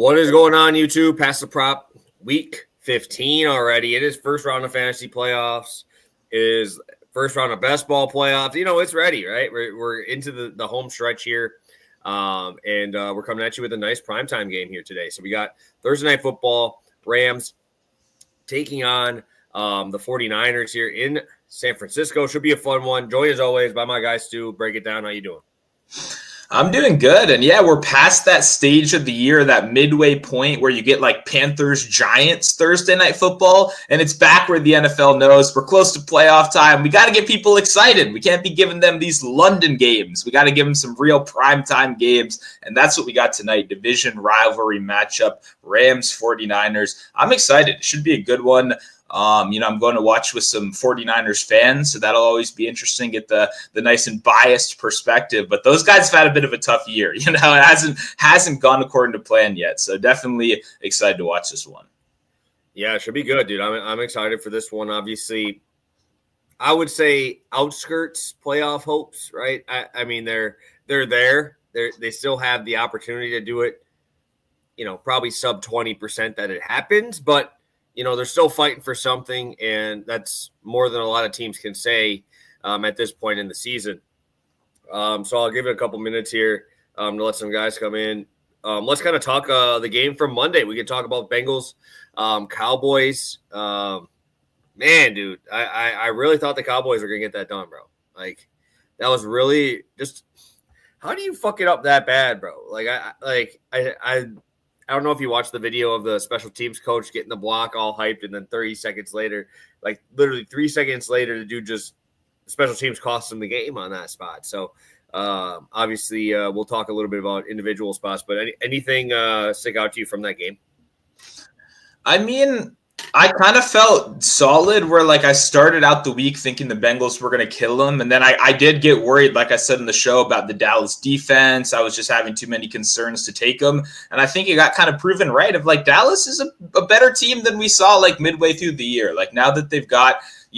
What is going on, YouTube? Pass the Prop week 15 already. It is first round of fantasy playoffs. It is first round of best ball playoffs. You know, it's ready, right? We're into the home stretch here. And we're coming at you with a nice primetime game here today. So we got Thursday Night Football, Rams taking on the 49ers here in San Francisco. Should be a fun one. Joined as always by my guy Stu. Break it down. How you doing? I'm doing good. And yeah, we're past that stage of the year, that midway point where you get like Panthers, Giants Thursday Night Football. And it's back where the NFL knows we're close to playoff time. We got to get people excited. We can't be giving them these London games. We got to give them some real primetime games. And that's what we got tonight. Division rivalry matchup, Rams 49ers. I'm excited. It should be a good one. I'm going to watch with some 49ers fans, so that'll always be interesting, get the nice and biased perspective. But those guys have had a bit of a tough year. It hasn't gone according to plan yet. So definitely excited to watch this one. Yeah, it should be good, dude. I'm excited for this one. Obviously, I would say outskirts playoff hopes, right? I mean, they're there. They still have the opportunity to do it. Probably sub 20% that it happens, but they're still fighting for something, and that's more than a lot of teams can say at this point in the season. So I'll give it a couple minutes here to let some guys come in. Let's kind of talk the game from Monday. We can talk about Bengals, Cowboys. Man, dude, I really thought the Cowboys were going to get that done, bro. Like, that was really just – how do you fuck it up that bad, bro? I don't know if you watched the video of the special teams coach getting the block all hyped, and then 30 seconds later, like literally 3 seconds later, the dude just special teams cost him the game on that spot. So obviously we'll talk a little bit about individual spots, but anything stick out to you from that game? I mean, I kind of felt solid where I started out the week thinking the Bengals were going to kill them. And then I did get worried, like I said in the show, about the Dallas defense. I was just having too many concerns to take them. And I think it got kind of proven right of Dallas is a better team than we saw midway through the year. Now that they've got,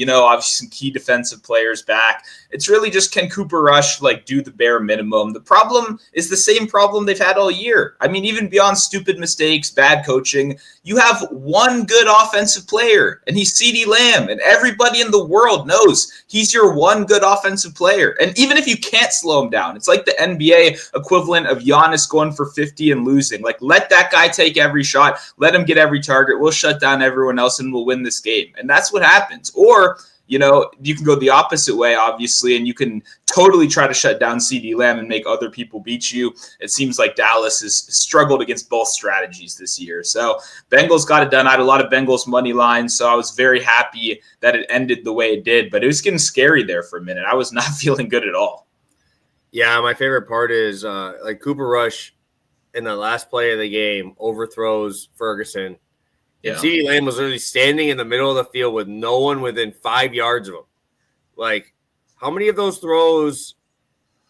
obviously some key defensive players back, it's really just, can Cooper Rush do the bare minimum? The problem is the same problem they've had all year. I mean, even beyond stupid mistakes, bad coaching, you have one good offensive player, and he's CeeDee Lamb, and everybody in the world knows he's your one good offensive player. And even if you can't slow him down, it's like the NBA equivalent of Giannis going for 50 and losing. Let that guy take every shot, let him get every target, we'll shut down everyone else, and we'll win this game. And that's what happens. Or you can go the opposite way, obviously, and you can totally try to shut down CeeDee Lamb and make other people beat you. It seems like Dallas has struggled against both strategies this year. So Bengals got it done. I had a lot of Bengals money lines, so I was very happy that it ended the way it did. But it was getting scary there for a minute. I was not feeling good at all. Yeah, my favorite part is Cooper Rush in the last play of the game overthrows Ferguson. And CeeDee Lamb was literally standing in the middle of the field with no one within 5 yards of him. How many of those throws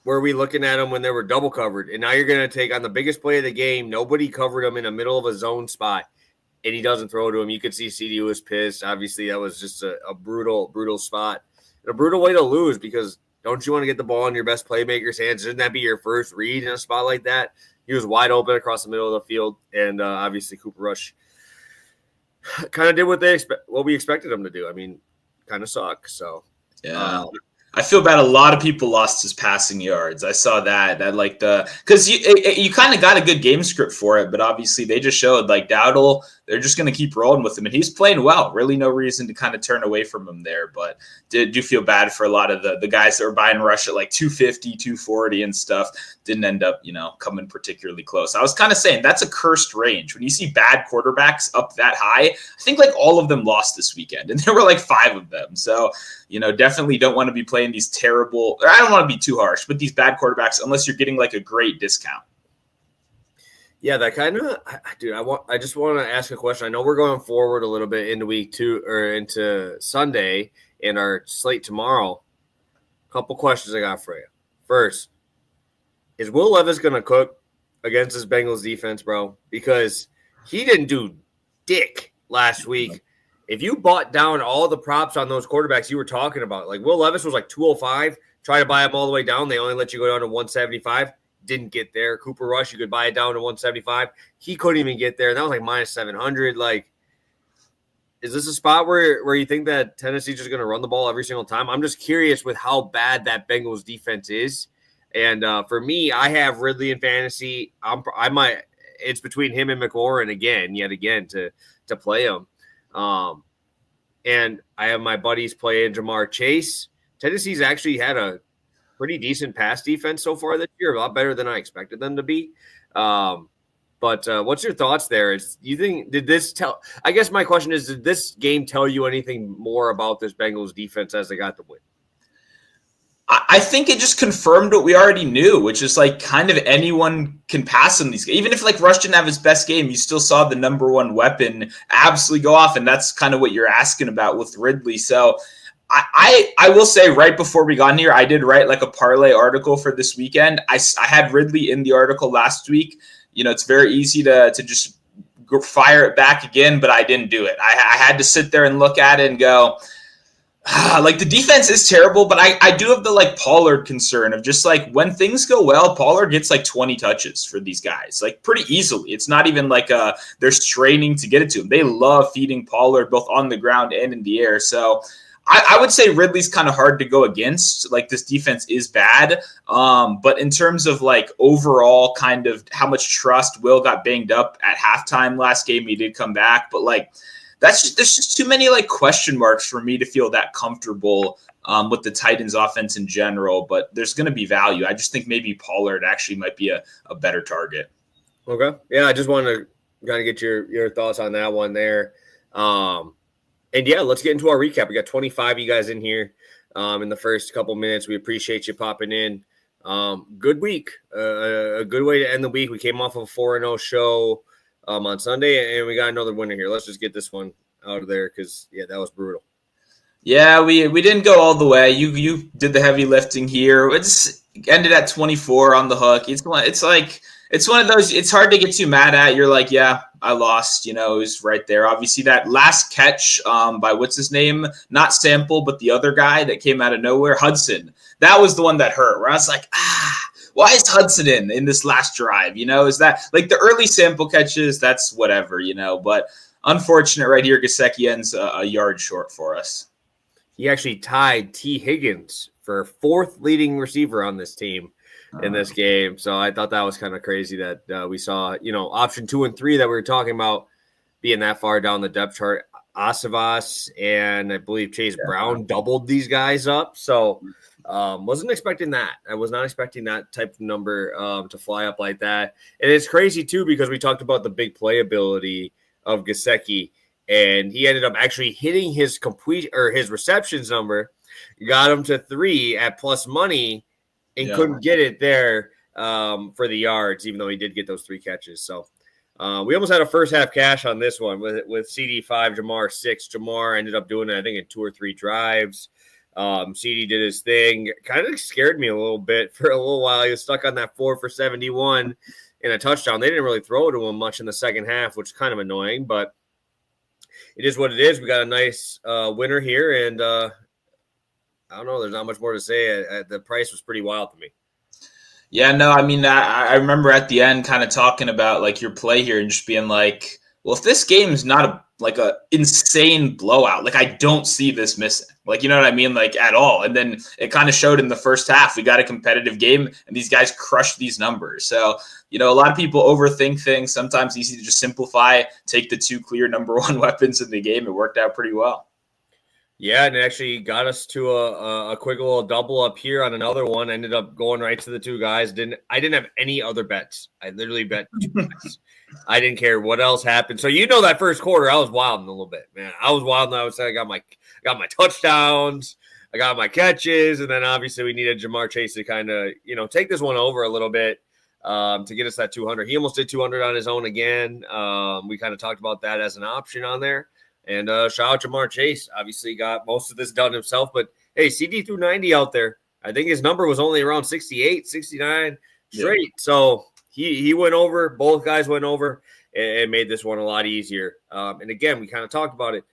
were we looking at him when they were double covered? And now you're going to take on the biggest play of the game. Nobody covered him in the middle of a zone spot, and he doesn't throw to him. You could see CeeDee was pissed. Obviously, that was just a brutal, brutal spot. And a brutal way to lose, because don't you want to get the ball in your best playmaker's hands? Shouldn't that be your first read in a spot like that? He was wide open across the middle of the field, and obviously Cooper Rush kind of did what we expected him to do. I mean, kind of suck. So yeah, I feel bad. A lot of people lost his passing yards. I saw that because you kind of got a good game script for it, but obviously they just showed Dowdle, they're just going to keep rolling with him, and he's playing well. Really no reason to kind of turn away from him there, but do feel bad for a lot of the guys that were buying Rush at 250, 240 and stuff. Didn't end up, coming particularly close. I was kind of saying that's a cursed range. When you see bad quarterbacks up that high, I think all of them lost this weekend, and there were 5 of them. So, definitely don't want to be playing these terrible, or I don't want to be too harsh, but these bad quarterbacks, unless you're getting a great discount. Yeah, that kind of, dude, I just want to ask a question. I know we're going forward a little bit into week 2 or into Sunday in our slate tomorrow. A couple questions I got for you. First, is Will Levis going to cook against this Bengals defense, bro? Because he didn't do dick last week. If you bought down all the props on those quarterbacks you were talking about, Will Levis was 205, try to buy him all the way down. They only let you go down to 175. didn't get there. Cooper Rush, you could buy it down to 175. He couldn't even get there. That was like minus 700. Like, is this a spot where you think that Tennessee's just going to run the ball every single time? I'm just curious with how bad that Bengals defense is. And for me, I have Ridley in fantasy. I might. It's between him and McLaurin yet again to play him. And I have my buddies playing Jamar Chase. Tennessee's actually had a pretty decent pass defense so far this year, a lot better than I expected them to be. But what's your thoughts there? I guess my question is, did this game tell you anything more about this Bengals defense as they got the win? I think it just confirmed what we already knew, which is like kind of anyone can pass in these games. Even if like Rush didn't have his best game, you still saw the number one weapon absolutely go off. And that's kind of what you're asking about with Ridley. So I will say right before we got in here, I did write like a parlay article for this weekend. I had Ridley in the article last week. You know, it's very easy to just fire it back again, but I didn't do it. I had to sit there and look at it and go, like the defense is terrible, but I do have the like Pollard concern of just like when things go well, Pollard gets like 20 touches for these guys, like pretty easily. It's not even like they're straining to get it to him. They love feeding Pollard both on the ground and in the air. So I would say Ridley's kind of hard to go against. Like this defense is bad. But in terms of like overall kind of how much trust, Will got banged up at halftime last game. He did come back, but like, there's just too many like question marks for me to feel that comfortable with the Titans offense in general, but there's going to be value. I just think maybe Pollard actually might be a better target. Okay. Yeah. I just want to kind of get your thoughts on that one there. And yeah, let's get into our recap. We got 25 of you guys in here in the first couple minutes. We appreciate you popping in. Good week, a good way to end the week. We came off of a 4-0 show on Sunday, and we got another winner here. Let's just get this one out of there because, yeah, that was brutal. Yeah, we didn't go all the way. You did the heavy lifting here. It's ended at 24 on the hook. It's one of those. It's hard to get too mad at. You're like, yeah, I lost. You know, it was right there. Obviously, that last catch by what's his name? Not Sample, but the other guy that came out of nowhere, Hudson. That was the one that hurt. Where I was like, why is Hudson in this last drive? You know, is that like the early Sample catches? That's whatever, you know. But unfortunate right here, Gesicki ends a yard short for us. He actually tied T. Higgins for fourth leading receiver on this team in this game. So I thought that was kind of crazy that we saw, you know, option 2 and 3 that we were talking about being that far down the depth chart. Asavas and I believe Chase Brown doubled these guys up. So wasn't expecting that. I was not expecting that type of number to fly up like that. And it's crazy too, because we talked about the big playability of Gesicki, and he ended up actually hitting his his receptions number, got him to 3 at plus money, and couldn't get it there for the yards, even though he did get those 3 catches. So we almost had a first half cash on this one with CD 5, Jamar 6. Jamar ended up doing it, I think, in 2 or 3 drives. CD did his thing. Kind of scared me a little bit for a little while. He was stuck on that 4 for 71 in a touchdown. They didn't really throw to him much in the second half, which is kind of annoying, but it is what it is. We got a nice winner here, and I don't know. There's not much more to say. The price was pretty wild to me. Yeah, no, I mean, I remember at the end kind of talking about like your play here and just being like, well, if this game's not a insane blowout, like I don't see this missing. Like, you know what I mean? Like at all. And then it kind of showed in the first half. We got a competitive game and these guys crushed these numbers. So, you know, a lot of people overthink things. Sometimes easy to just simplify, take the 2 clear number 1 weapons in the game. It worked out pretty well. Yeah, and it actually got us to a quick little double up here on another one. Ended up going right to the 2 guys. I didn't have any other bets. I literally bet 2 bets. I didn't care what else happened. So you know that first quarter, I was wilding a little bit, man. I was wilding. I was saying I got my touchdowns, I got my catches, and then obviously we needed Jamar Chase to kind of, you know, take this one over a little bit to get us that 200. He almost did 200 on his own again. We kind of talked about that as an option on there. And shout out Jamar Chase. Obviously got most of this done himself. But, hey, CD threw 90 out there. I think his number was only around 68, 69 straight. Yeah. So he went over. Both guys went over and made this one a lot easier. And, again, we kind of talked about it.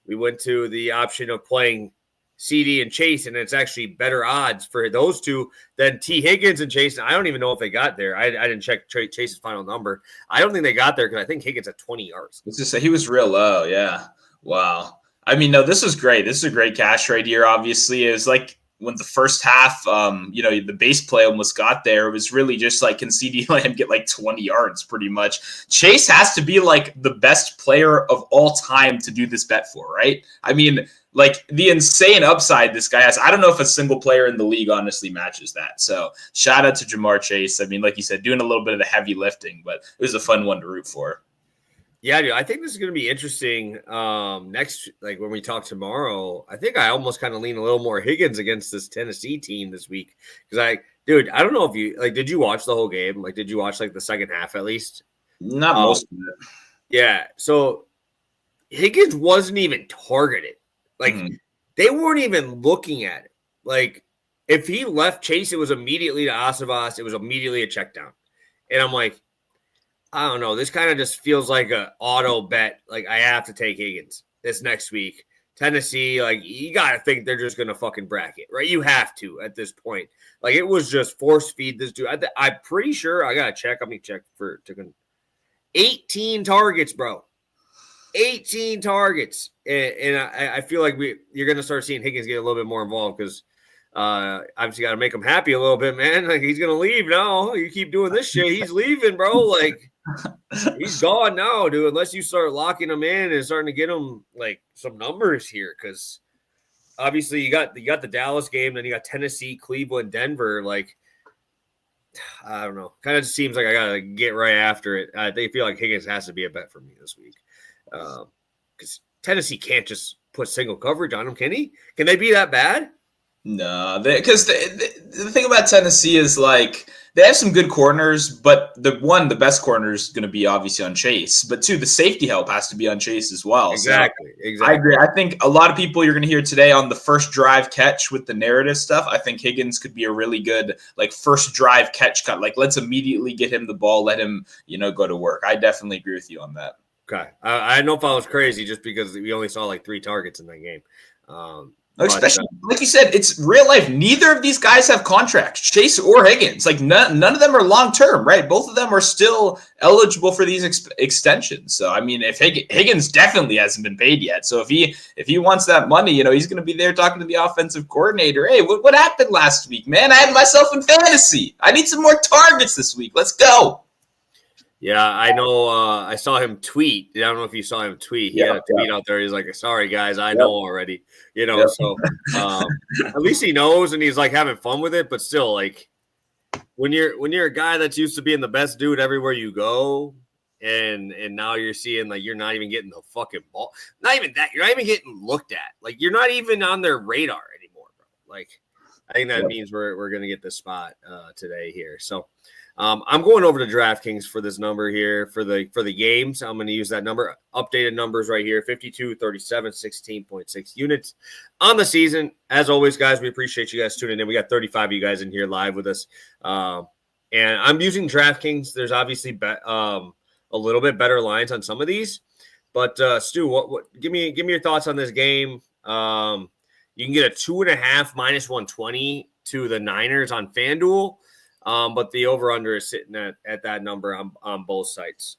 We went to the option of playing CD and Chase, and it's actually better odds for those two than T. Higgins and Chase. And I don't even know if they got there. I didn't check Chase's final number. I don't think they got there because I think Higgins had 20 yards. Let's just say he was real low. Yeah. Wow. I mean, no, this was great. This is a great cash right here. Obviously, it was like when the first half, the base play almost got there. It was really just like, can CD Lamb get like 20 yards pretty much? Chase has to be like the best player of all time to do this bet for, right? I mean, like the insane upside this guy has. I don't know if a single player in the league honestly matches that. So shout out to Jamar Chase. I mean, like you said, doing a little bit of the heavy lifting, but it was a fun one to root for. Yeah, dude, I think this is going to be interesting next, like when we talk tomorrow. I think I almost kind of lean a little more Higgins against this Tennessee team this week because I don't know if you did you watch the whole game? Like, did you watch like the second half at least? Not most of it. Yeah, so Higgins wasn't even targeted. Like they weren't even looking at it. Like if he left Chase, it was immediately to Asavas. It was immediately a check down, and I'm like, I don't know. This kind of just feels like an auto bet. Like I have to take Higgins this next week. Tennessee, like you got to think they're just going to fucking bracket, right? You have to at this point. Like it was just force feed this dude. I'm pretty sure I got to check. I'm going to check for 18 targets, bro. 18 targets. And I feel like you're going to start seeing Higgins get a little bit more involved because obviously got to make him happy a little bit, man. Like he's going to leave now. You keep doing this shit. He's leaving, bro. Like he's gone now, dude, unless you start locking him in and starting to get him like some numbers here. Because obviously you got the Dallas game, then you got Tennessee, Cleveland, Denver. Like, I don't know. Kind of just seems like I got to get right after it. They feel like Higgins has to be a bet for me this week. Because Tennessee can't just put single coverage on him, can he? Can they be that bad? No, because the thing about Tennessee is like they have some good corners, but the best corner is going to be obviously on Chase. But two, the safety help has to be on Chase as well. Exactly. I agree. I think a lot of people you're going to hear today on the first drive catch with the narrative stuff. I think Higgins could be a really good like first drive catch cut. Like let's immediately get him the ball, let him go to work. I definitely agree with you on that. Okay, I don't know if I was crazy just because we only saw like 3 targets in that game. Especially like you said, it's real life. Neither of these guys have contracts, Chase or Higgins. Like none of them are long term, right? Both of them are still eligible for these extensions. So I mean, if Higgins definitely hasn't been paid yet, so if he wants that money, he's going to be there talking to the offensive coordinator. Hey, what happened last week, man? I had myself in fantasy. I need some more targets this week. Let's go. Yeah, I know. I saw him tweet. I don't know if you saw him tweet. He had a tweet out there. He's like, "Sorry, guys, I know already." So at least he knows, and he's like having fun with it. But still, like when you're a guy that's used to being the best dude everywhere you go, and now you're seeing like you're not even getting the fucking ball. Not even that. You're not even getting looked at. Like you're not even on their radar anymore, bro. Like I think that means we're gonna get this spot today here. So. I'm going over to DraftKings for this number here for the games. I'm going to use that number. Updated numbers right here: 52, 37, 16.6 units on the season. As always, guys, we appreciate you guys tuning in. We got 35 of you guys in here live with us, and I'm using DraftKings. There's obviously a little bit better lines on some of these, but Stu, what? Give me your thoughts on this game. You can get a 2.5 minus 120 to the Niners on FanDuel. But the over-under is sitting at that number on both sites.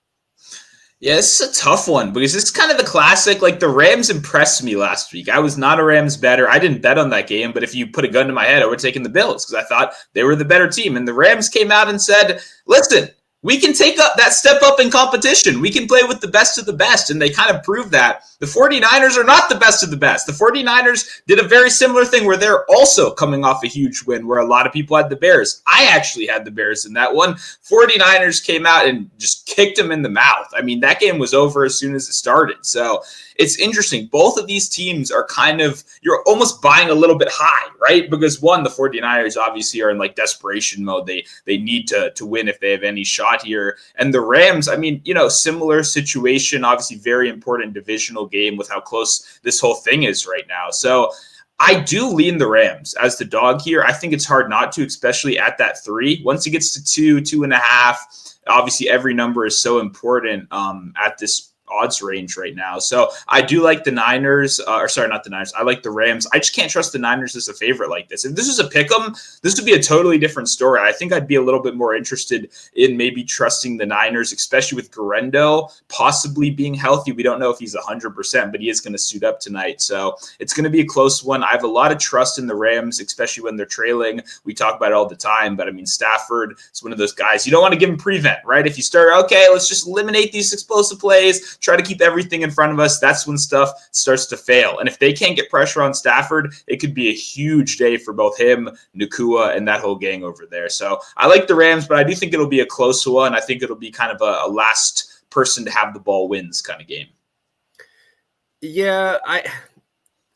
Yeah, this is a tough one because it's kind of the classic. Like the Rams impressed me last week. I was not a Rams bettor. I didn't bet on that game, but if you put a gun to my head, I would have taken the Bills because I thought they were the better team. And the Rams came out and said, listen, we can take up that step up in competition. We can play with the best of the best. And they kind of proved that. The 49ers are not the best of the best. The 49ers did a very similar thing where they're also coming off a huge win where a lot of people had the Bears. I actually had the Bears in that one. 49ers came out and just kicked them in the mouth. I mean, that game was over as soon as it started. So it's interesting. Both of these teams are kind of, you're almost buying a little bit high, right? Because one, the 49ers obviously are in like desperation mode. They need to win if they have any shot here. And the Rams, I mean, similar situation, obviously very important divisional game with how close this whole thing is right now. So I do lean the Rams as the dog here. I think it's hard not to, especially at that 3. Once it gets to 2.5, obviously every number is so important at this odds range right now. So I do like the Niners, not the Niners. I like the Rams. I just can't trust the Niners as a favorite like this. If this was a pick 'em, this would be a totally different story. I think I'd be a little bit more interested in maybe trusting the Niners, especially with Guerrero possibly being healthy. We don't know if he's 100%, but he is going to suit up tonight. So it's going to be a close one. I have a lot of trust in the Rams, especially when they're trailing. We talk about it all the time, but I mean, Stafford is one of those guys. You don't want to give him prevent, right? If you start, okay, let's just eliminate these explosive plays, try to keep everything in front of us, that's when stuff starts to fail. And if they can't get pressure on Stafford, it could be a huge day for both him, Nakua, and that whole gang over there. So I like the Rams, but I do think it'll be a close one. I think it'll be kind of a last person to have the ball wins kind of game. Yeah,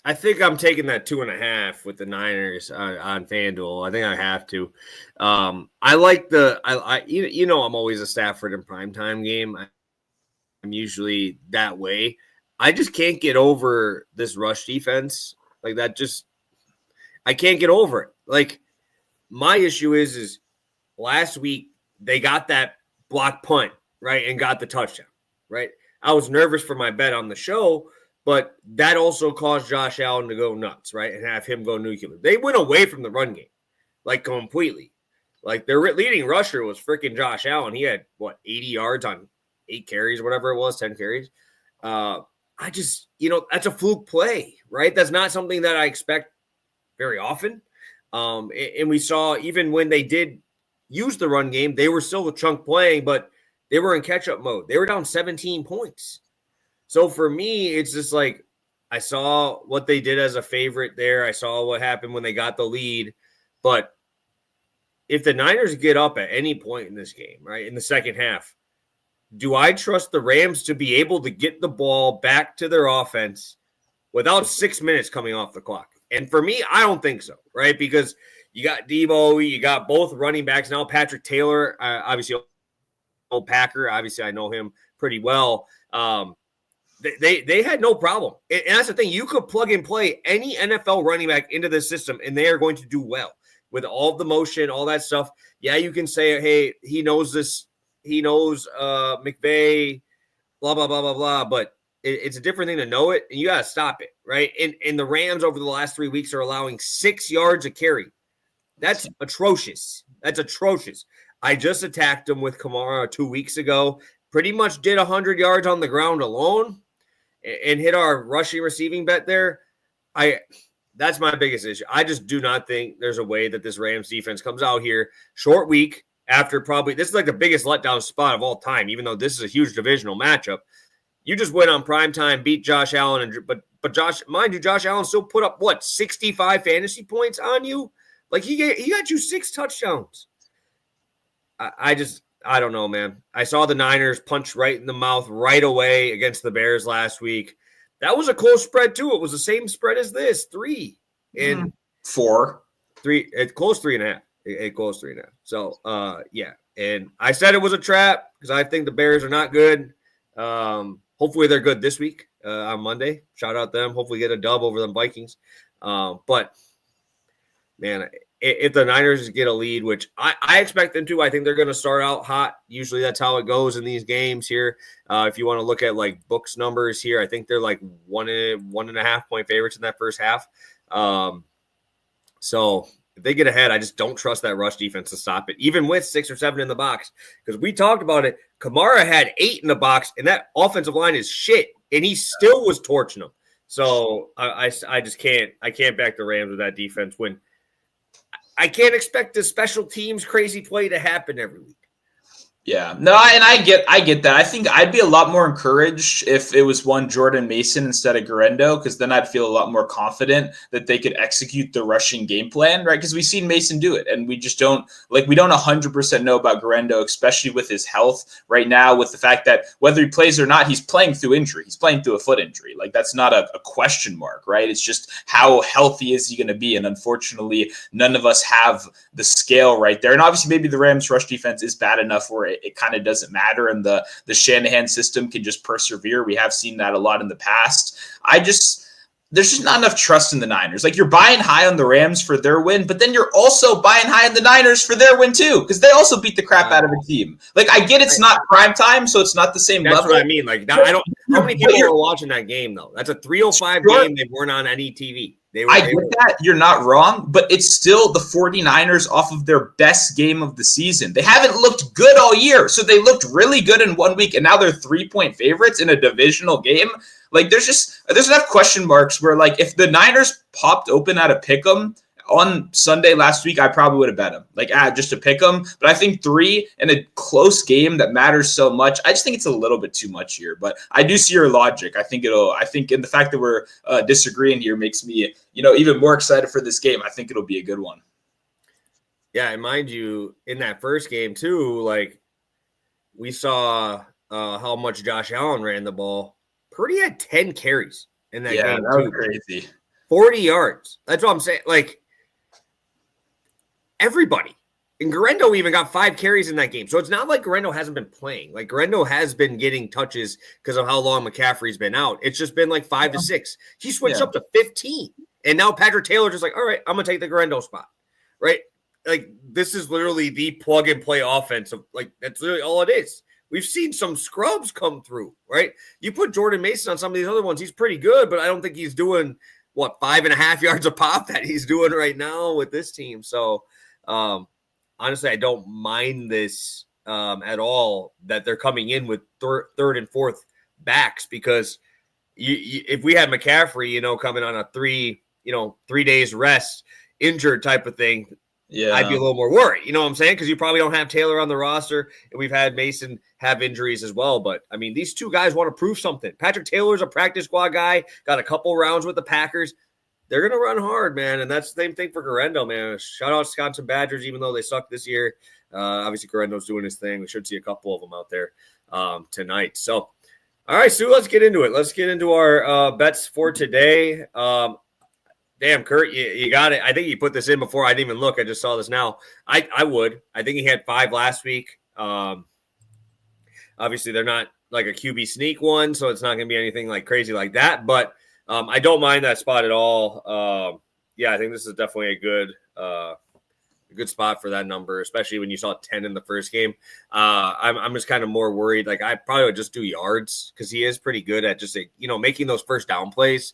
I think I'm taking that 2.5 with the Niners on FanDuel. I think I have to. I like I'm always a Stafford and primetime game. I'm usually that way. I just can't get over this rush defense. Like that I can't get over it. Like my issue is last week they got that block punt, right, and got the touchdown, right? I was nervous for my bet on the show, but that also caused Josh Allen to go nuts, right, and have him go nuclear. They went away from the run game, like completely. Like their leading rusher was freaking Josh Allen. He had, 80 yards on 8 carries, whatever it was, 10 carries. That's a fluke play, right? That's not something that I expect very often. And we saw even when they did use the run game, they were still a chunk playing, but they were in catch-up mode. They were down 17 points. So for me, it's just like I saw what they did as a favorite there. I saw what happened when they got the lead. But if the Niners get up at any point in this game, right, in the second half, do I trust the Rams to be able to get the ball back to their offense without 6 minutes coming off the clock? And for me, I don't think so, right? Because you got Debo, you got both running backs now. Patrick Taylor, obviously, old Packer. Obviously, I know him pretty well. They had no problem. And that's the thing. You could plug and play any NFL running back into this system, and they are going to do well with all the motion, all that stuff. Yeah, you can say, hey, he knows this. He knows McVay, blah, blah, blah, blah, blah. But it's a different thing to know it, and you got to stop it, right? And the Rams over the last 3 weeks are allowing 6 yards a carry. That's atrocious. That's atrocious. I just attacked them with Kamara 2 weeks ago. Pretty much did 100 yards on the ground alone and hit our rushing receiving bet there. That's my biggest issue. I just do not think there's a way that this Rams defense comes out here short week after probably – this is like the biggest letdown spot of all time, even though this is a huge divisional matchup. You just went on primetime, beat Josh Allen, but Josh Allen still put up, 65 fantasy points on you? Like he got you 6 touchdowns. I don't know, man. I saw the Niners punch right in the mouth right away against the Bears last week. That was a close spread too. It was the same spread as this, 3 and 4, 3. It closed 3.5. It closed 3.5. So, yeah. And I said it was a trap because I think the Bears are not good. Hopefully they're good this week on Monday. Shout out them. Hopefully get a dub over them Vikings. But man, if the Niners get a lead, which I expect them to, I think they're going to start out hot. Usually that's how it goes in these games here. If you want to look at like books numbers here, I think they're like 1.5 point favorites in that first half. So if they get ahead, I just don't trust that rush defense to stop it, even with 6 or 7 in the box. Because we talked about it. Kamara had 8 in the box, and that offensive line is shit, and he still was torching them. So I just can't. I can't back the Rams with that defense when I can't expect the special teams crazy play to happen every week. Yeah, no, I get that. I think I'd be a lot more encouraged if it was one Jordan Mason instead of Guerrero, because then I'd feel a lot more confident that they could execute the rushing game plan, right? Because we've seen Mason do it, and we just don't 100% know about Guerrero, especially with his health right now, with the fact that whether he plays or not, he's playing through injury. He's playing through a foot injury. Like, that's not a question mark, right? It's just how healthy is he going to be? And unfortunately, none of us have the scale right there. And obviously, maybe the Rams' rush defense is bad enough where it kind of doesn't matter, and the Shanahan system can just persevere. We have seen that a lot in the past. there's just not enough trust in the Niners. Like, you're buying high on the Rams for their win, but then you're also buying high on the Niners for their win too, because they also beat the crap out of a team. Like, I get it's not prime time, so it's not the same level. That's what I mean. Like, I don't. How many people are watching that game though? That's a 3:05 game. They weren't on any TV. I get that. You're not wrong, but it's still the 49ers off of their best game of the season. They haven't looked good all year, so they looked really good in 1 week, and now they're 3-point favorites in a divisional game. Like, there's enough question marks where, like, if the Niners popped open at a pick'em on Sunday last week, I probably would have bet them. Like, just to pick them. But I think 3 in a close game that matters so much, I just think it's a little bit too much here. But I do see your logic. I think in the fact that we're disagreeing here makes me, even more excited for this game. I think it'll be a good one. Yeah, and mind you, in that first game too, like, we saw how much Josh Allen ran the ball. Purdy had 10 carries in that game. Yeah, that was crazy. 40 yards. That's what I'm saying. Like, everybody. And Guerrero even got 5 carries in that game. So it's not like Guerrero hasn't been playing. Like, Guerrero has been getting touches because of how long McCaffrey's been out. It's just been like 5 to 6. He switched up to 15. And now Patrick Taylor just like, all right, I'm going to take the Guerrero spot. Right? Like, this is literally the plug-and-play offense. Like, that's literally all it is. We've seen some scrubs come through, right? You put Jordan Mason on some of these other ones, he's pretty good, but I don't think he's doing, 5.5 yards a pop that he's doing right now with this team. So, honestly, I don't mind this at all that they're coming in with third and fourth backs, because if we had McCaffrey, coming on a 3 days rest, injured type of thing, yeah, I'd be a little more worried. You know what I'm saying? Because you probably don't have Taylor on the roster, and we've had Mason have injuries as well. But, I mean, these two guys want to prove something. Patrick Taylor's a practice squad guy, got a couple rounds with the Packers. They're going to run hard, man, and that's the same thing for Guerrero, man. Shout out Wisconsin Badgers, even though they suck this year. Obviously, Guerrero's doing his thing. We should see a couple of them out there tonight. So, all right, Sue, let's get into it. Let's get into our bets for today. Damn, Kurt, you got it. I think you put this in before I didn't even look. I just saw this now. I would. I think he had 5 last week. Obviously, they're not like a QB sneak one, so it's not going to be anything like crazy like that. But I don't mind that spot at all. Yeah, I think this is definitely a good spot for that number, especially when you saw 10 in the first game. I'm just kind of more worried. Like, I probably would just do yards because he is pretty good at just making those first down plays.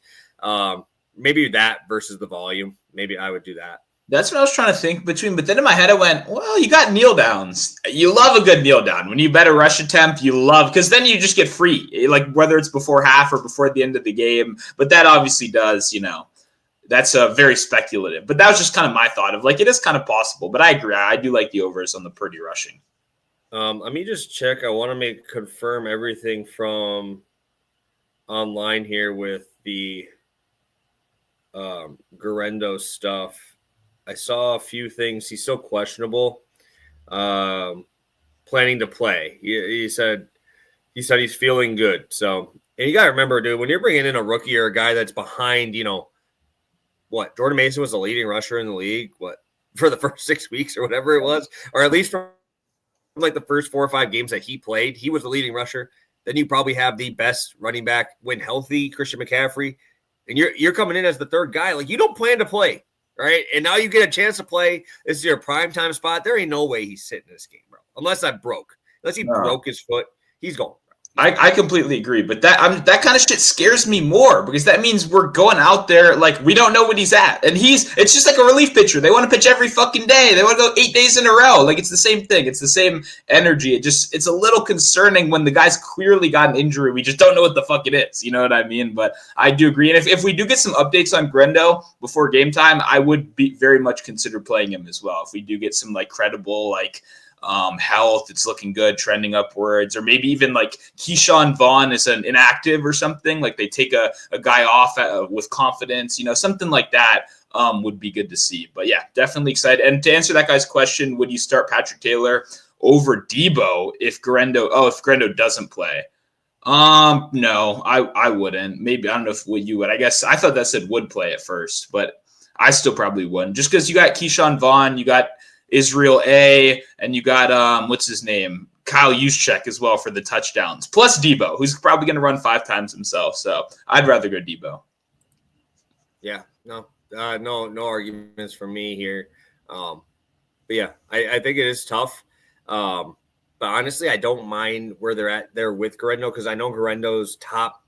Maybe that versus the volume. Maybe I would do that. That's what I was trying to think between. But then in my head, I went, well, you got kneel downs. You love a good kneel down. When you bet a rush attempt, you love, because then you just get free, like whether it's before half or before the end of the game. But that obviously does, that's very speculative. But that was just kind of my thought of, like, it is kind of possible. But I agree. I do like the overs on the Purdy rushing. Let me just check. I want to confirm everything from online here with the Guerrero stuff. I saw a few things. He's still questionable. Planning to play. He said he's feeling good. So, and you got to remember, dude, when you're bringing in a rookie or a guy that's behind, Jordan Mason was the leading rusher in the league, for the first 6 weeks or whatever it was, or at least from like the first 4 or 5 games that he played, he was the leading rusher. Then you probably have the best running back when healthy, Christian McCaffrey. And you're coming in as the third guy. Like, you don't plan to play, right? And now you get a chance to play. This is your primetime spot. There ain't no way he's sitting in this game, bro. Unless he broke his foot, he's going. I completely agree, but that kind of shit scares me more, because that means we're going out there like we don't know what he's at, and it's just like a relief pitcher. They want to pitch every fucking day. They want to go 8 days in a row. Like, it's the same thing. It's the same energy. It's a little concerning when the guy's clearly got an injury. We just don't know what the fuck it is. You know what I mean? But I do agree, and if we do get some updates on Guerrero before game time, I would be very much consider playing him as well. If we do get some like credible health, it's looking good, trending upwards, or maybe even like Keyshawn Vaughn is an inactive or something, like they take a guy off with confidence, something like that would be good to see. But yeah, definitely excited. And to answer that guy's question, would you start Patrick Taylor over Debo if Guerrero doesn't play? No, I wouldn't. Maybe, I don't know if you would. I guess I thought that said would play at first, but I still probably wouldn't, just because you got Keyshawn Vaughn, you got Israel A, and you got what's his name, Kyle Juszczyk as well for the touchdowns, plus Debo, who's probably going to run 5 times himself. So I'd rather go Debo. Yeah, no arguments from me here. But yeah, I think it is tough. But honestly, I don't mind where they're at there with Guerrero because I know Guerrero's top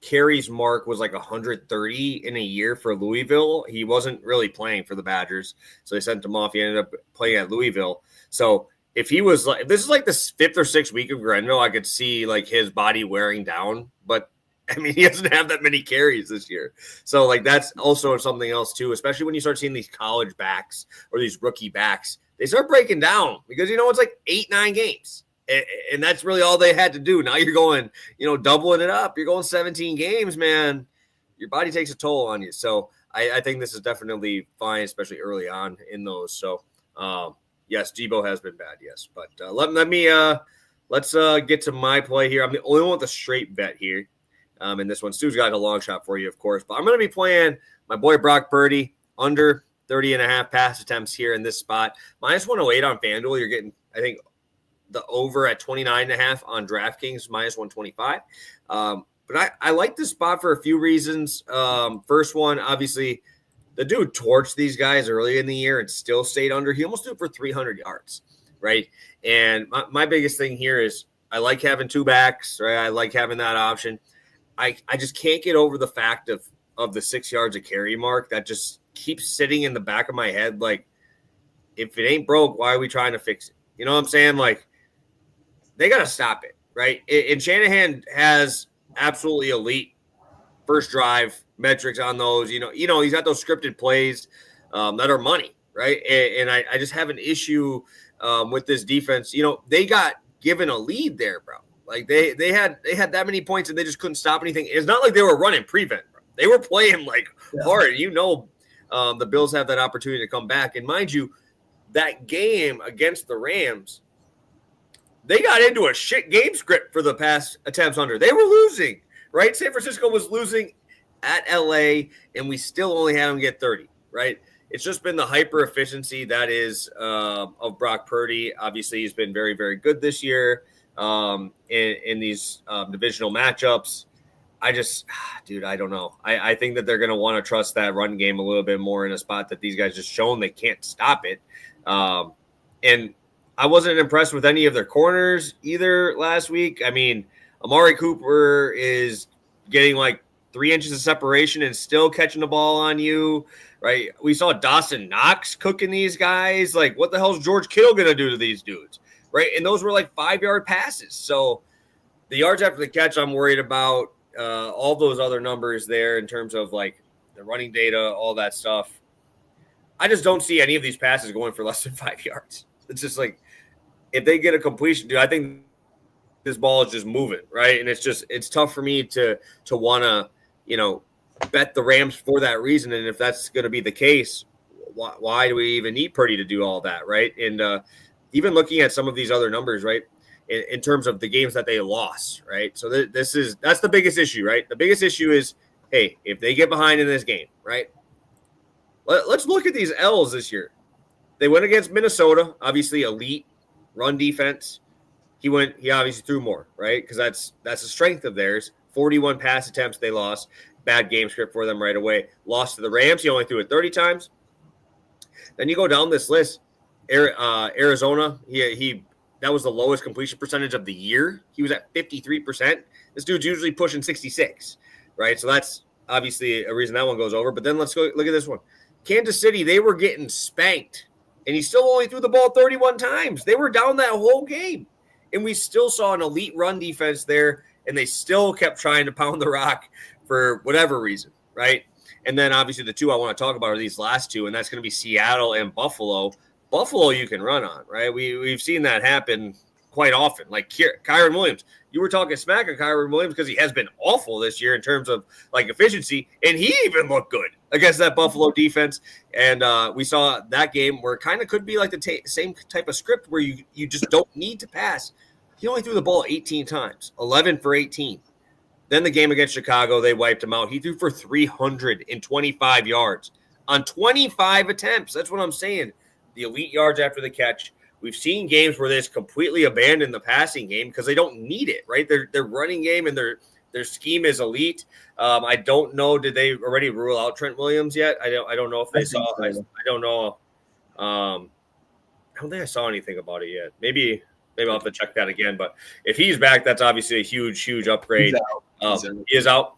carries mark was like 130 in a year for Louisville. He wasn't really playing for the Badgers, so they sent him off. He ended up playing at Louisville. So if he was like, if this is like the 5th or 6th week of Guerrero, I could see like his body wearing down. But I mean, he doesn't have that many carries this year. So like that's also something else too, especially when you start seeing these college backs or these rookie backs, they start breaking down because it's like 8-9 games. And that's really all they had to do. Now you're going, doubling it up. You're going 17 games, man. Your body takes a toll on you. So I think this is definitely fine, especially early on in those. So yes, Debo has been bad, yes. But let's get to my play here. I'm the only one with a straight bet here. And this one, Stu's got a long shot for you, of course. But I'm going to be playing my boy Brock Purdy under 30.5 pass attempts here in this spot. Minus 108 on FanDuel. You're getting, I think, the over at 29.5 on DraftKings, minus 125. But I like this spot for a few reasons. First one, obviously, the dude torched these guys early in the year and still stayed under. He almost threw for 300 yards, right? And my biggest thing here is I like having two backs, right? I like having that option. I just can't get over the fact of the 6 yards of carry mark that just keeps sitting in the back of my head. Like, if it ain't broke, why are we trying to fix it? You know what I'm saying? Like, they got to stop it, right? And Shanahan has absolutely elite first drive metrics on those. He's got those scripted plays that are money, right? And I just have an issue with this defense. They got given a lead there, bro. Like they had that many points and they just couldn't stop anything. It's not like they were running prevent, bro. They were playing hard. The Bills have that opportunity to come back. And mind you, that game against the Rams, they got into a shit game script for the past attempts under. They were losing, right? San Francisco was losing at LA, and we still only had them get 30, right? It's just been the hyper efficiency that is of Brock Purdy. Obviously, he's been very, very good this year in these divisional matchups. I don't know. I think that they're going to want to trust that run game a little bit more in a spot that these guys just shown they can't stop it. And I wasn't impressed with any of their corners either last week. I mean, Amari Cooper is getting 3 inches of separation and still catching the ball on you, right? We saw Dawson Knox cooking these guys. Like, what the hell is George Kittle going to do to these dudes, right? And those were 5-yard passes. So the yards after the catch, I'm worried about. All those other numbers there in terms of the running data, all that stuff. I just don't see any of these passes going for less than 5 yards. It's just if they get a completion, dude, I think this ball is just moving, right? And it's tough for me to want to, bet the Rams for that reason. And if that's going to be the case, why do we even need Purdy to do all that, right? And even looking at some of these other numbers, right, in terms of the games that they lost, right? So that's the biggest issue, right? The biggest issue is, hey, if they get behind in this game, right? Let's look at these L's this year. They went against Minnesota, obviously elite run defense. He obviously threw more, right? Because that's a strength of theirs. 41 pass attempts they lost. Bad game script for them right away. Lost to the Rams. He only threw it 30 times. Then you go down this list. Arizona, he that was the lowest completion percentage of the year. He was at 53%. This dude's usually pushing 66, right? So that's obviously a reason that one goes over. But then let's go look at this one. Kansas City, they were getting spanked, and he still only threw the ball 31 times. They were down that whole game, and we still saw an elite run defense there, and they still kept trying to pound the rock for whatever reason, right? And then obviously the two I want to talk about are these last two, and that's going to be Seattle and Buffalo. Buffalo you can run on, right? We've seen that happen quite often. Like Kyron Williams, you were talking smack on Kyron Williams because he has been awful this year in terms of efficiency, and he even looked good against that Buffalo defense. And we saw that game where it kind of could be like the same type of script where you just don't need to pass. He only threw the ball 18 times, 11 for 18. Then the game against Chicago, they wiped him out. He threw for 325 yards on 25 attempts. That's what I'm saying. The elite yards after the catch. We've seen games where they just completely abandon the passing game because they don't need it, right? Their running game and their Their scheme is elite. I don't know. Did they already rule out Trent Williams yet? I don't know if they saw. So. I don't know. I don't think I saw anything about it yet. Maybe I'll have to check that again. But if he's back, that's obviously a huge upgrade. He is out.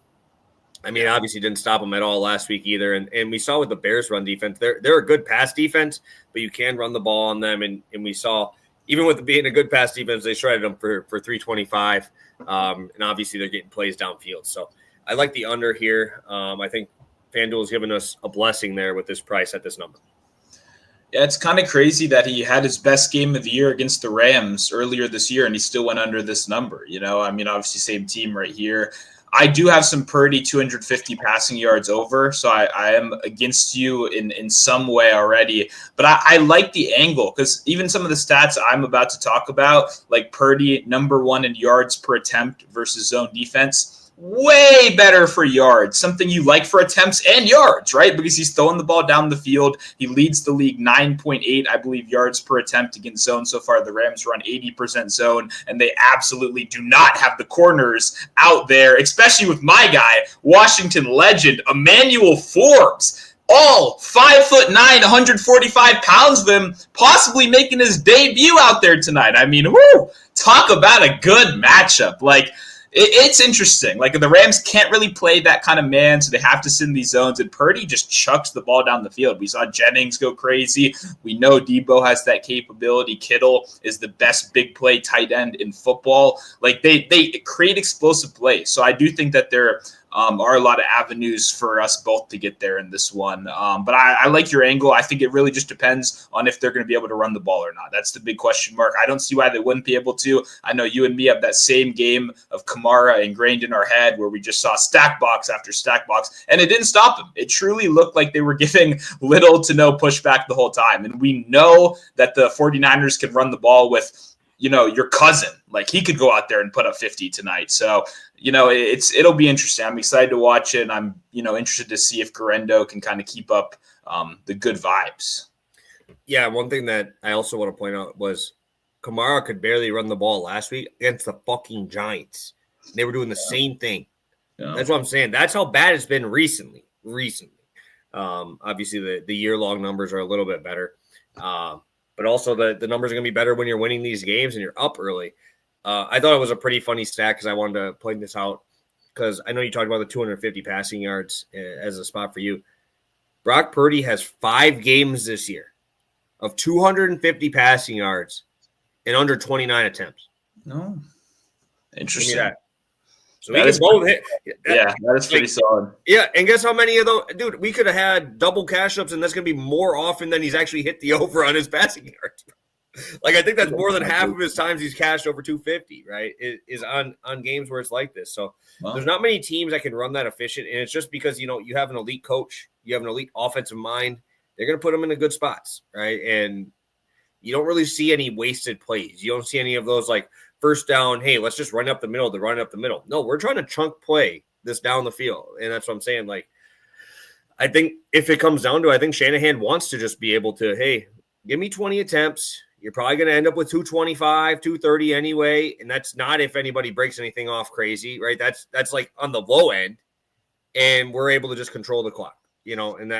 I mean, obviously didn't stop him at all last week either. And we saw with the Bears run defense, they're a good pass defense, but you can run the ball on them. And we saw, even with being a good pass defense, they shredded them for 325. And obviously they're getting plays downfield. So I like the under here. I think FanDuel's given us a blessing there with this price at this number. Yeah, it's kind of crazy that he had his best game of the year against the Rams earlier this year, and he still went under this number. I mean, obviously same team right here. I do have some Purdy 250 passing yards over, so I am against you in some way already. But I like the angle because even some of the stats I'm about to talk about, like Purdy, number 1 in yards per attempt versus zone defense, way better for yards, something you like for attempts and yards, right? Because he's throwing the ball down the field. He leads the league 9.8, I believe, yards per attempt against zone so far. The Rams run 80% zone, and they absolutely do not have the corners out there, especially with my guy, Washington legend, Emmanuel Forbes. All 5'9", 145 pounds of him, possibly making his debut out there tonight. I mean, talk about a good matchup. Like, it's interesting. Like, the Rams can't really play that kind of man, so they have to sit in these zones, and Purdy just chucks the ball down the field. We saw Jennings go crazy. We know Debo has that capability. Kittle is the best big play tight end in football. Like, they create explosive plays. So I do think that there are a lot of avenues for us both to get there in this one. But I like your angle. I think it really just depends on if they're going to be able to run the ball or not. That's the big question mark. I don't see why they wouldn't be able to. I know you and me have that same game of Kamara ingrained in our head where we just saw stack box after stack box, and it didn't stop them. It truly looked like they were giving little to no pushback the whole time. And we know that the 49ers can run the ball with, your cousin. Like, he could go out there and put up 50 tonight. So, it'll be interesting. I'm excited to watch it. And I'm, interested to see if Garendo can kind of keep up the good vibes. Yeah, one thing that I also want to point out was Kamara could barely run the ball last week against the fucking Giants. They were doing the same thing. Yeah. That's what I'm saying. That's how bad it's been recently. Obviously, the year-long numbers are a little bit better. But also the numbers are going to be better when you're winning these games and you're up early. I thought it was a pretty funny stat because I wanted to point this out because I know you talked about the 250 passing yards as a spot for you. Brock Purdy has 5 games this year of 250 passing yards and under 29 attempts. No. Interesting. So we can both hit. Yeah, that is pretty solid. Yeah, and guess how many of those, dude, we could have had double cash ups, and that's going to be more often than he's actually hit the over on his passing yards. Like, I think that's more than half of his times he's cashed over 250, right, is on games where it's like this. So There's not many teams that can run that efficient, and it's just because, you have an elite coach, you have an elite offensive mind, they're going to put them in the good spots, right? And you don't really see any wasted plays. You don't see any of those, like, first down, hey, let's just run up the middle. No, we're trying to chunk play this down the field. And that's what I'm saying. Like, I think if it comes down to, I think Shanahan wants to just be able to, hey, give me 20 attempts. You're probably going to end up with 225, 230 anyway. And that's not if anybody breaks anything off crazy, right? That's like on the low end. And we're able to just control the clock, and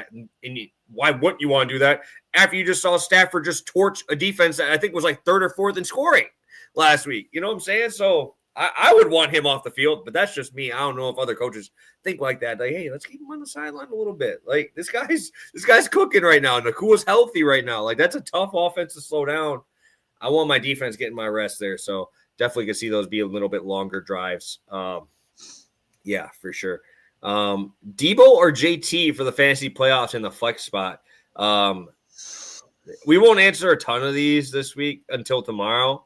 why wouldn't you want to do that after you just saw Stafford just torch a defense that I think was like 3rd or 4th in scoring last week? You know what I'm saying? So I would want him off the field, but that's just me. I don't know if other coaches think like that. Like, hey, let's keep him on the sideline a little bit. Like, this guy's cooking right now. Nakua's healthy right now. Like, that's a tough offense to slow down. I want my defense getting my rest there. So definitely can see those be a little bit longer drives. Yeah, for sure. Debo or JT for the fantasy playoffs in the flex spot. We won't answer a ton of these this week until tomorrow.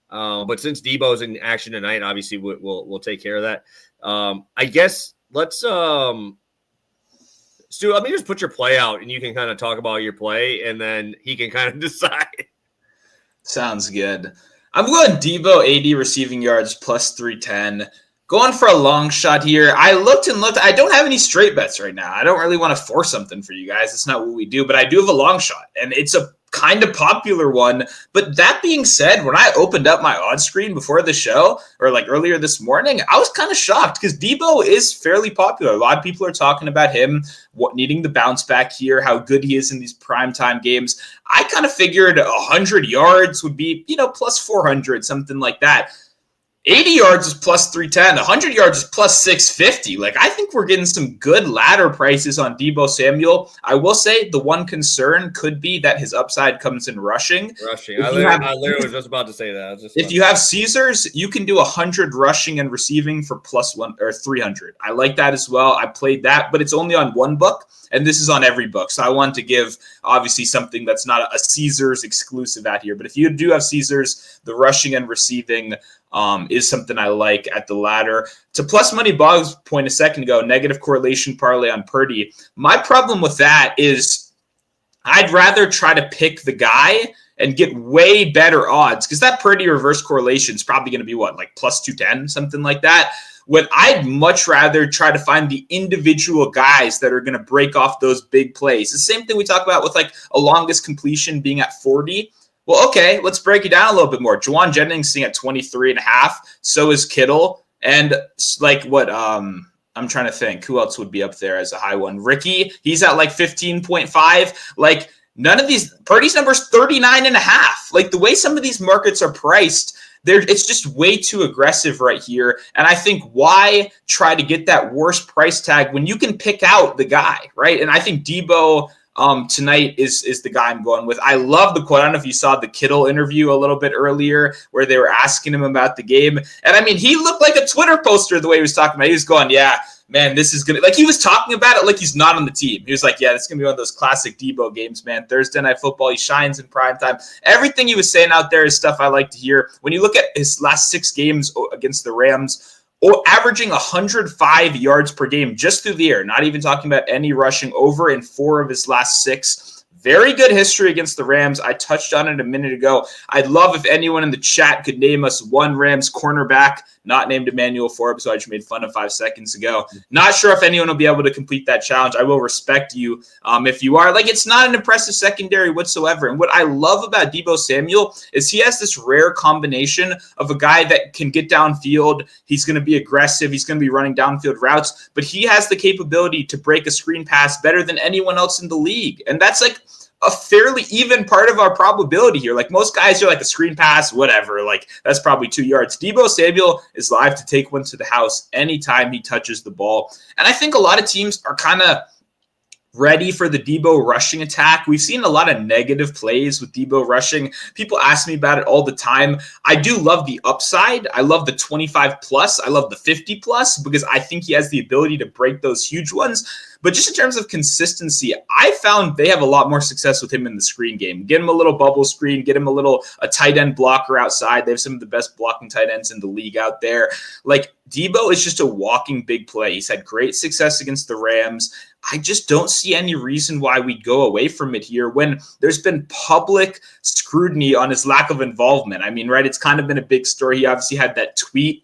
But since Debo's in action tonight, obviously we'll take care of that. I guess let's Stu, let me just put your play out and you can kind of talk about your play and then he can kind of decide. Sounds good. I'm going Debo 80 receiving yards plus 310. Going for a long shot here. I looked. I don't have any straight bets right now. I don't really want to force something for you guys. It's not what we do, but I do have a long shot. And it's a kind of popular one. But that being said, when I opened up my odds screen before the show, or like earlier this morning, I was kind of shocked because Debo is fairly popular. A lot of people are talking about him needing the bounce back here, how good he is in these primetime games. I kind of figured 100 yards would be, plus 400, something like that. 80 yards is plus 310. 100 yards is plus 650. Like, I think we're getting some good ladder prices on Deebo Samuel. I will say the one concern could be that his upside comes in rushing. I literally was just about to say that. If you have Caesars, you can do 100 rushing and receiving for plus 1 or 300. I like that as well. I played that, but it's only on one book, and this is on every book. So I want to give, obviously, something that's not a Caesars exclusive out here. But if you do have Caesars, the rushing and receiving is something I like at the ladder. To Plus Money Bog's point a second ago, negative correlation parlay on Purdy. My problem with that is I'd rather try to pick the guy and get way better odds, because that Purdy reverse correlation is probably going to be like plus 210, something like that. When I'd much rather try to find the individual guys that are going to break off those big plays. The same thing we talk about with like a longest completion being at 40. Well, okay, let's break it down a little bit more. Juwan Jennings sitting at 23.5. So is Kittle. And like what, I'm trying to think who else would be up there as a high one. Ricky, he's at like 15.5. Like none of these, Purdy's number's 39.5. Like the way some of these markets are priced, it's just way too aggressive right here. And I think why try to get that worst price tag when you can pick out the guy, right? And I think Debo tonight is the guy I'm going with. I love the quote. I don't know if you saw the Kittle interview a little bit earlier where they were asking him about the game. And I mean, he looked like a Twitter poster the way he was talking about it. He was going, yeah, man, this is going to, like, he was talking about it like he's not on the team. He was like, yeah, this is going to be one of those classic Debo games, man. Thursday Night Football, he shines in primetime. Everything he was saying out there is stuff I like to hear. When you look at his last 6 games against the Rams, averaging 105 yards per game just through the air, not even talking about any rushing, over in 4 of his last 6. Very good history against the Rams. I touched on it a minute ago. I'd love if anyone in the chat could name us one Rams cornerback, not named Emmanuel Forbes, who I just made fun of 5 seconds ago. Not sure if anyone will be able to complete that challenge. I will respect you if you are. Like, it's not an impressive secondary whatsoever. And what I love about Deebo Samuel is he has this rare combination of a guy that can get downfield. He's going to be aggressive. He's going to be running downfield routes, but he has the capability to break a screen pass better than anyone else in the league. And that's like a fairly even part of our probability here. Like most guys are like a screen pass, whatever. Like that's probably 2 yards. Deebo Samuel is live to take one to the house anytime he touches the ball. And I think a lot of teams are kind of ready for the Deebo rushing attack. We've seen a lot of negative plays with Deebo rushing. People ask me about it all the time. I do love the upside. I love the 25 plus. I love the 50 plus because I think he has the ability to break those huge ones. But just in terms of consistency, I found they have a lot more success with him in the screen game. Get him a little bubble screen, get him a tight end blocker outside. They have some of the best blocking tight ends in the league out there. Like Deebo is just a walking big play. He's had great success against the Rams. I just don't see any reason why we'd go away from it here when there's been public scrutiny on his lack of involvement. I mean, right, it's kind of been a big story. He obviously had that tweet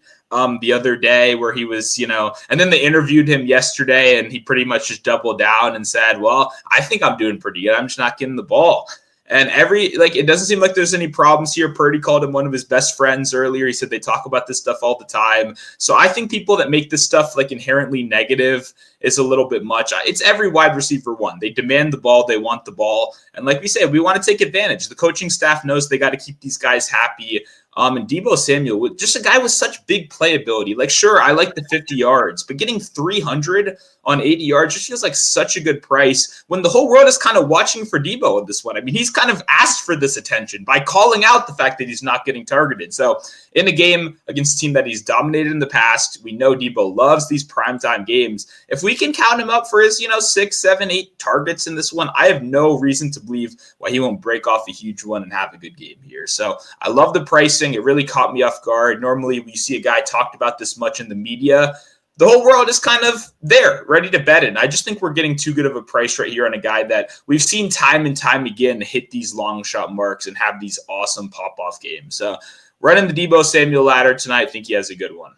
the other day where he was, and then they interviewed him yesterday and he pretty much just doubled down and said, well, I think I'm doing pretty good. I'm just not getting the ball. And it doesn't seem like there's any problems here. Purdy called him one of his best friends earlier. He said they talk about this stuff all the time. So I think people that make this stuff like inherently negative is a little bit much. It's every wide receiver one. They demand the ball. They want the ball. And like we say, we want to take advantage. The coaching staff knows they got to keep these guys happy. And Deebo Samuel, just a guy with such big playability. Like, sure, I like the 50 yards, but getting 300 on 80 yards just feels like such a good price when the whole world is kind of watching for Deebo in this one. I mean, he's kind of asked for this attention by calling out the fact that he's not getting targeted. So in a game against a team that he's dominated in the past, we know Deebo loves these primetime games. If we can count him up for his, 6, 7, 8 targets in this one, I have no reason to believe why he won't break off a huge one and have a good game here. So I love the pricing. It really caught me off guard. Normally, when you see a guy talked about this much in the media, the whole world is kind of there, ready to bet it. I just think we're getting too good of a price right here on a guy that we've seen time and time again hit these long shot marks and have these awesome pop-off games. So running the Deebo Samuel ladder tonight, I think he has a good one.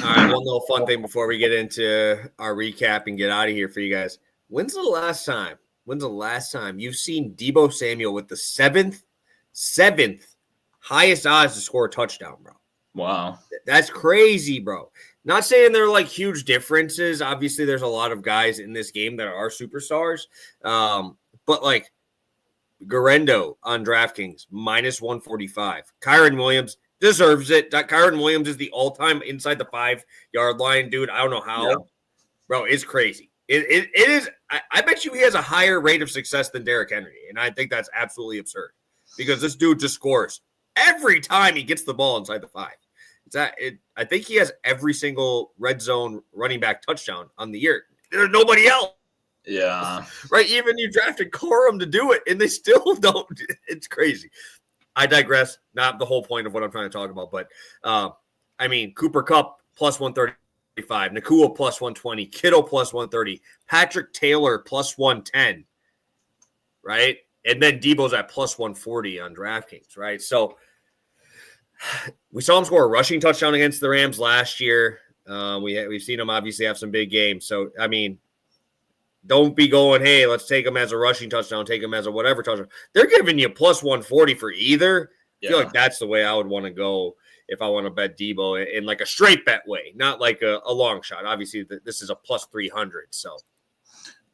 All right, one little fun thing before we get into our recap and get out of here for you guys. When's the last time when's the last time you've seen Deebo Samuel with the seventh highest odds to score a touchdown, bro? Wow. That's crazy, bro. Not saying they're like huge differences. Obviously, there's a lot of guys in this game that are superstars. But like Garendo on DraftKings, minus 145. Kyron Williams deserves it. Kyron Williams is the all-time inside the 5-yard line, dude. I don't know how. Yeah. Bro, it's crazy. It is. I bet you he has a higher rate of success than Derrick Henry, and I think that's absolutely absurd because this dude just scores every time he gets the ball inside the 5. I think he has every single red zone running back touchdown on the year. There's nobody else. Yeah. Right. Even you drafted Corum to do it, and they still don't. It's crazy. I digress. Not the whole point of what I'm trying to talk about, but I mean, Cooper Kupp plus 135, Nakua plus 120, Kittle plus 130, Patrick Taylor plus 110. Right. And then Debo's at plus 140 on DraftKings. Right. So we saw him score a rushing touchdown against the Rams last year. We've seen him obviously have some big games. So, I mean, don't be going, hey, let's take him as a rushing touchdown, take him as a whatever touchdown. They're giving you plus 140 for either. Yeah. I feel like that's the way I would want to go if I want to bet Deebo in like a straight bet way, not like a long shot. Obviously, this is a plus 300. So,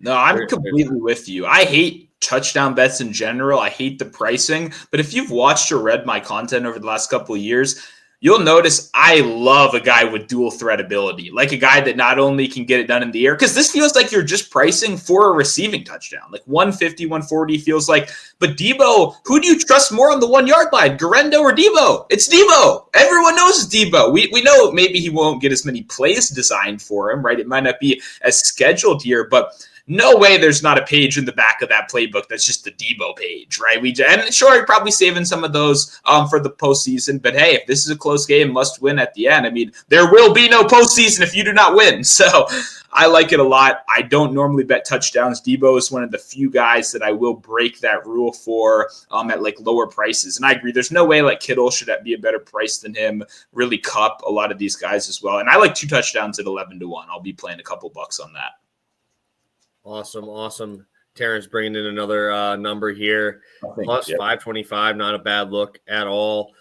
no, I'm completely with you. I hate touchdown bets in general. I hate the pricing. But if you've watched or read my content over the last couple of years, you'll notice I love a guy with dual threat ability, like a guy that not only can get it done in the air, because this feels like you're just pricing for a receiving touchdown, like 150, 140 feels like. But Deebo, who do you trust more on the 1 yard line, Garendo or Deebo? It's Deebo. Everyone knows it's Deebo. We know maybe he won't get as many plays designed for him, right? It might not be as scheduled here, but no way there's not a page in the back of that playbook that's just the Deebo page, right? And sure, you're probably saving some of those for the postseason, but hey, if this is a close game, must win at the end. I mean, there will be no postseason if you do not win. So I like it a lot. I don't normally bet touchdowns. Deebo is one of the few guys that I will break that rule for at like lower prices. And I agree, there's no way like Kittle should be a better price than him. Really Kupp, a lot of these guys as well. And I like 2 touchdowns at 11-1. I'll be playing a couple bucks on that. Awesome. Terrence bringing in another number here. Plus 525, not a bad look at all.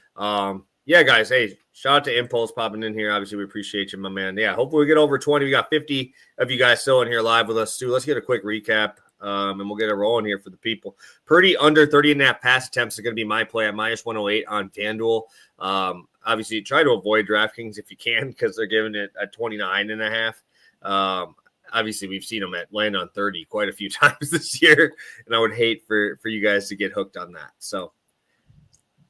Yeah, guys, hey, shout out to Impulse popping in here. Obviously, we appreciate you, my man. Yeah, hopefully we get over 20. We got 50 of you guys still in here live with us, too. Let's get a quick recap, and we'll get it rolling here for the people. Purdy under 30.5 pass attempts is going to be my play at minus 108 on FanDuel. Obviously, try to avoid DraftKings if you can because they're giving it at 29.5. Obviously, we've seen them land on 30 quite a few times this year, and I would hate for you guys to get hooked on that. So,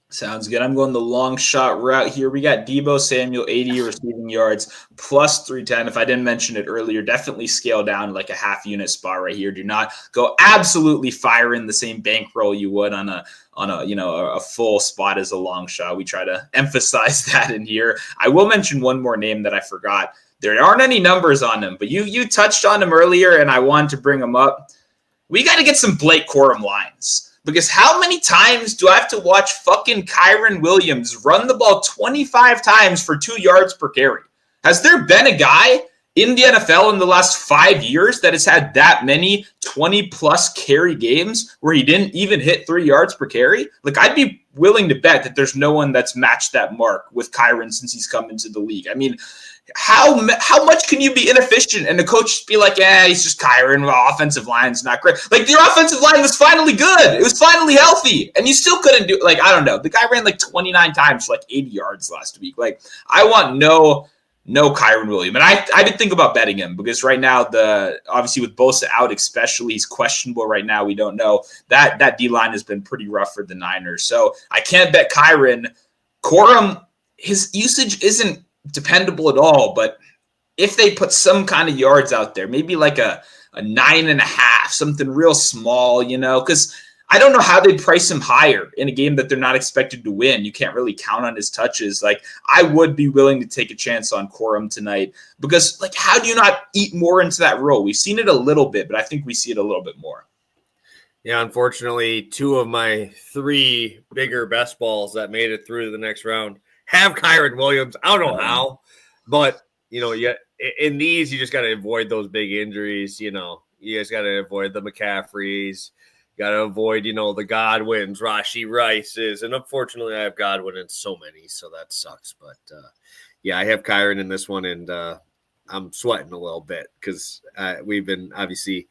sounds good. I'm going the long shot route here. We got Deebo Samuel, 80 receiving yards, plus 310. If I didn't mention it earlier, definitely scale down like a half unit spot right here. Do not go absolutely fire in the same bankroll you would on a full spot as a long shot. We try to emphasize that in here. I will mention one more name that I forgot. There aren't any numbers on him, but you touched on him earlier, and I wanted to bring him up. We got to get some Blake Corum lines, because how many times do I have to watch fucking Kyron Williams run the ball 25 times for 2 yards per carry? Has there been a guy in the NFL in the last 5 years that has had that many 20-plus carry games where he didn't even hit 3 yards per carry? Like, I'd be willing to bet that there's no one that's matched that mark with Kyron since he's come into the league. I mean, how much can you be inefficient and the coach be like, he's just Kyron, offensive line's not great. Like, your offensive line was finally good. It was finally healthy, and you still couldn't do it. Like, I don't know. The guy ran like 29 times for like 80 yards last week. Like, I want no Kyron Williams. And I did think about betting him because right now, obviously with Bosa out especially, he's questionable right now. We don't know. That D-line has been pretty rough for the Niners. So I can't bet Kyron. Corum, his usage isn't dependable at all, but if they put some kind of yards out there, maybe like a 9.5, something real small, because I don't know how they price him higher in a game that they're not expected to win. You can't really count on his touches. Like, I would be willing to take a chance on Corum tonight because, like, how do you not eat more into that role? We've seen it a little bit, but I think we see it a little bit more. Yeah, unfortunately, 2 of my 3 bigger best balls that made it through the next round have Kyron Williams. I don't know how, but, in these, you just got to avoid those big injuries. You You guys got to avoid the McCaffreys. Got to avoid, the Godwins, Rashee Rices. And unfortunately, I have Godwin in so many, so that sucks. But, yeah, I have Kyron in this one, and I'm sweating a little bit because we've been obviously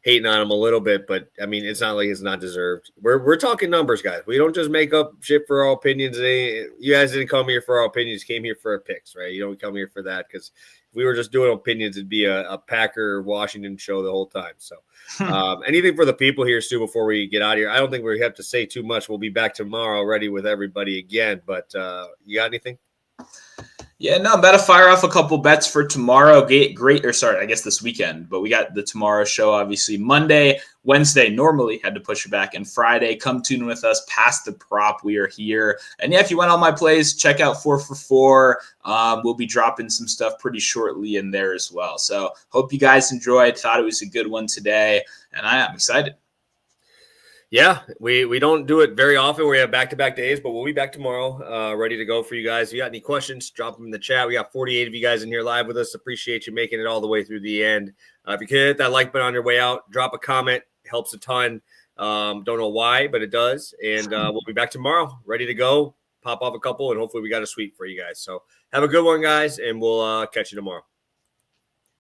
hating on him a little bit. But, I mean, it's not like it's not deserved. We're talking numbers, guys. We don't just make up shit for our opinions. You guys didn't come here for our opinions. You came here for our picks, right? You don't come here for that because if we were just doing opinions, it'd be a Packer Washington show the whole time. So anything for the people here, Stu, before we get out of here? I don't think we have to say too much. We'll be back tomorrow already with everybody again. But you got anything? Yeah, no, I'm about to fire off a couple bets for tomorrow. I guess this weekend. But we got the tomorrow show, obviously. Monday, Wednesday, normally had to push it back. And Friday, come tune in with us past the prop. We are here. And yeah, if you want all my plays, check out 4 for 4. We'll be dropping some stuff pretty shortly in there as well. So hope you guys enjoyed. Thought it was a good one today. And I am excited. Yeah, we don't do it very often. We have back-to-back days, but we'll be back tomorrow, ready to go for you guys. If you got any questions, drop them in the chat. We got 48 of you guys in here live with us. Appreciate you making it all the way through the end. If you can hit that like button on your way out, drop a comment. It helps a ton. Don't know why, but it does. And we'll be back tomorrow, ready to go. Pop off a couple, and hopefully we got a sweep for you guys. So have a good one, guys, and we'll catch you tomorrow.